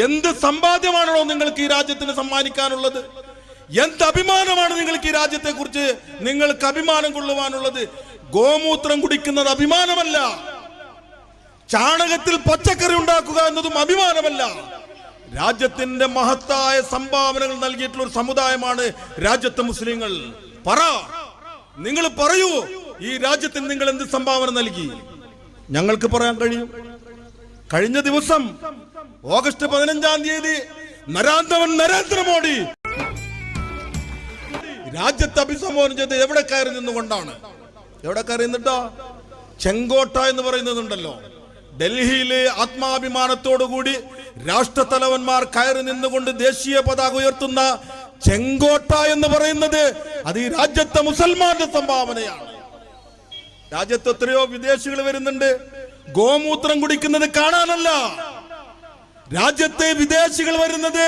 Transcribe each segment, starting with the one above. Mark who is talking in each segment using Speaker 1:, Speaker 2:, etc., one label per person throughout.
Speaker 1: എന്ത് സമ്പാദ്യമാണോ നിങ്ങൾക്ക് ഈ രാജ്യത്തിന് സമ്മാനിക്കാനുള്ളത്? എന്ത് അഭിമാനമാണ് നിങ്ങൾക്ക് ഈ രാജ്യത്തെ കുറിച്ച് നിങ്ങൾക്ക് അഭിമാനം കൊള്ളുവാനുള്ളത്? ഗോമൂത്രം കുടിക്കുന്നത് അഭിമാനമല്ല, ചാണകത്തിൽ പച്ചക്കറി ഉണ്ടാക്കുക എന്നതും അഭിമാനമല്ല. രാജ്യത്തിന്റെ മഹത്തായ സംഭാവനകൾ നൽകിയിട്ടുള്ള ഒരു സമുദായമാണ് രാജ്യത്തെ മുസ്ലിങ്ങൾ. നിങ്ങൾ പറയൂ, ഈ രാജ്യത്തിന് നിങ്ങൾ എന്ത് സംഭാവന നൽകി? ഞങ്ങൾക്ക് പറയാൻ കഴിയും. കഴിഞ്ഞ ദിവസം ഓഗസ്റ്റ് 15-ാം തീയതി നരേന്ദ്രമോദി രാജ്യത്തെ അഭിസംബോധന ചെയ്ത് എവിടെ കയറി നിന്നുകൊണ്ടാണ്? എവിടെ കയറി നിന്നിട്ടോ? ചെങ്കോട്ട എന്ന് പറയുന്നതുണ്ടല്ലോ, ഡൽഹിയിലെ ആത്മാഭിമാനത്തോടുകൂടി രാഷ്ട്രത്തലവന്മാർ കയറി നിന്നുകൊണ്ട് ദേശീയ പതാക ഉയർത്തുന്ന ചെങ്കോട്ട എന്ന് പറയുന്നത് അത് ഈ രാജ്യത്തെ മുസൽമാന്റെ സംഭാവനയാണ്. രാജ്യത്ത് എത്രയോ വിദേശികൾ വരുന്നുണ്ട്, ഗോമൂത്രം കുടിക്കുന്നത് കാണാനല്ല. രാജ്യത്തെ വിദേശികൾ വരുന്നത്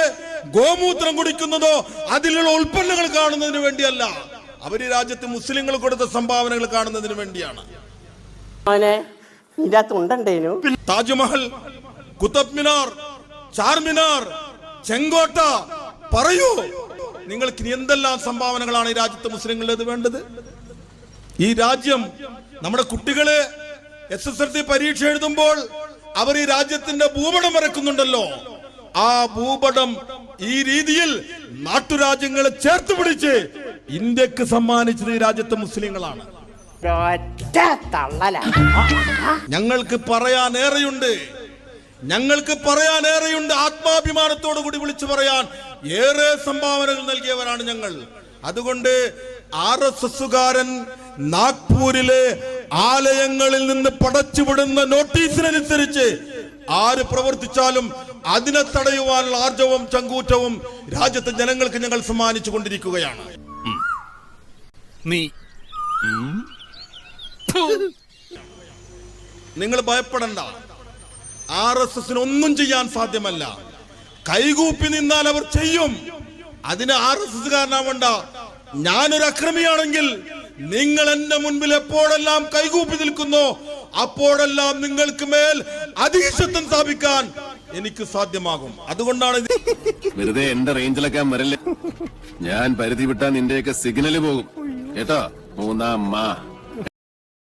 Speaker 1: ഗോമൂത്രം കുടിക്കുന്നതോ അതിലുള്ള ഉൽപ്പന്നങ്ങൾ കാണുന്നതിന് വേണ്ടിയല്ല. അവര് രാജ്യത്ത് മുസ്ലിങ്ങൾ കൊടുത്ത സംഭാവനകൾ കാണുന്നതിന് വേണ്ടിയാണ്. താജ്മഹൽ, കുത്തബ് മിനാർ, ചാർമിനാർ, ചെങ്കോട്ട, പറയൂ നിങ്ങൾക്ക് എന്തെല്ലാം സംഭാവനകളാണ് ഈ രാജ്യത്തെ മുസ്ലിങ്ങളുടേത് വേണ്ടത്? ഈ രാജ്യം, നമ്മുടെ കുട്ടികള് SSLC പരീക്ഷ എഴുതുമ്പോൾ അവർ ഈ രാജ്യത്തിന്റെ ഭൂപടം വരക്കുന്നുണ്ടല്ലോ. ആ ഭൂപടം ഈ രീതിയിൽ നാട്ടുരാജ്യങ്ങളെ ചേർത്ത് പിടിച്ച് ഇന്ത്യക്ക് സമ്മാനിച്ചത് ഈ രാജ്യത്തെ മുസ്ലിങ്ങളാണ്. ഞങ്ങൾക്ക് പറയാനേറെയുണ്ട്, ആത്മാഭിമാനത്തോടു കൂടി വിളിച്ചു പറയാൻ ഏറെ സംഭാവനകൾ നൽകിയവരാണ് ഞങ്ങൾ. അതുകൊണ്ട് RSSകാരൻ നാഗ്പൂരിലെ ആലയങ്ങളിൽ നിന്ന് പടച്ചുവിടുന്ന നോട്ടീസിനനുസരിച്ച് ആര് പ്രവർത്തിച്ചാലും അതിനെ തടയുവാനുള്ള ആർജവും ചങ്കൂറ്റവും രാജ്യത്തെ ജനങ്ങൾക്ക് ഞങ്ങൾ സമ്മാനിച്ചു കൊണ്ടിരിക്കുകയാണ്. നിങ്ങൾ ഭയപ്പെടണ്ട, RSSന് ഒന്നും ചെയ്യാൻ സാധ്യമല്ല. കൈകൂപ്പി നിന്നാൽ അവർ ചെയ്യും. അതിന് RSSകാരനാവണ്ട. ഞാനൊരു അക്രമിയാണെങ്കിൽ നിങ്ങൾ എന്റെ മുൻപിൽ എപ്പോഴെല്ലാം കൈകൂപ്പി നിൽക്കുന്നോ അപ്പോഴെല്ലാം നിങ്ങൾക്ക് മേൽ അധീശത്വം സ്ഥാപിക്കാൻ എനിക്ക് സാധ്യമാകും. അതുകൊണ്ടാണ്
Speaker 2: വെറുതെ എന്റെ റേഞ്ചിലൊക്കെ വരല്ലേ. ഞാൻ പരിധി വിട്ടാൽ നിന്റെയൊക്കെ സിഗ്നല് പോകും കേട്ടോ. 3 മാ